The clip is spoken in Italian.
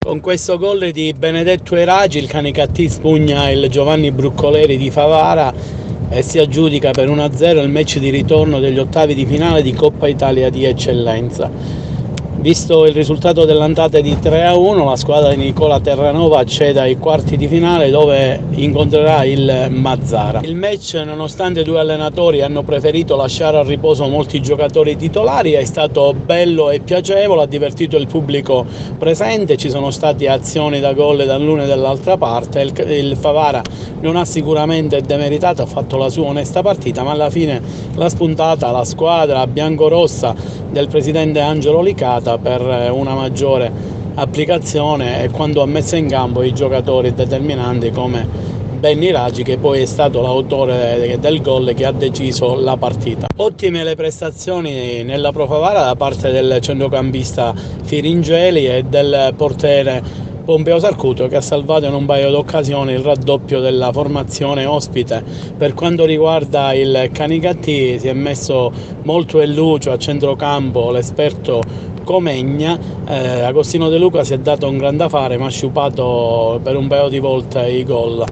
Con questo gol di Benedetto Eragi il Canicattì spugna il Giovanni Bruccoleri di Favara e si aggiudica per 1-0 il match di ritorno degli ottavi di finale di Coppa Italia di Eccellenza. Visto il risultato dell'andata di 3-1, la squadra di Nicola Terranova accede ai quarti di finale dove incontrerà il Mazzara. Il match, nonostante i due allenatori hanno preferito lasciare a riposo molti giocatori titolari, è stato bello e piacevole, ha divertito il pubblico presente, ci sono state azioni da gol dall'una e dall'altra parte, il Favara non ha sicuramente demeritato, ha fatto la sua onesta partita, ma alla fine l'ha spuntata la squadra biancorossa del presidente Angelo Licata per una maggiore applicazione e quando ha messo in campo i giocatori determinanti come Benny Raggi, che poi è stato l'autore del gol che ha deciso la partita. Ottime le prestazioni nella Pro Favara da parte del centrocampista Firingeli e del portiere Pompeo Sarcuto, che ha salvato in un paio d'occasioni il raddoppio della formazione ospite. Per quanto riguarda il Canicattì si è messo molto in luce a centrocampo l'esperto Comegna. Agostino De Luca si è dato un grande affare ma ha sciupato per un paio di volte i gol.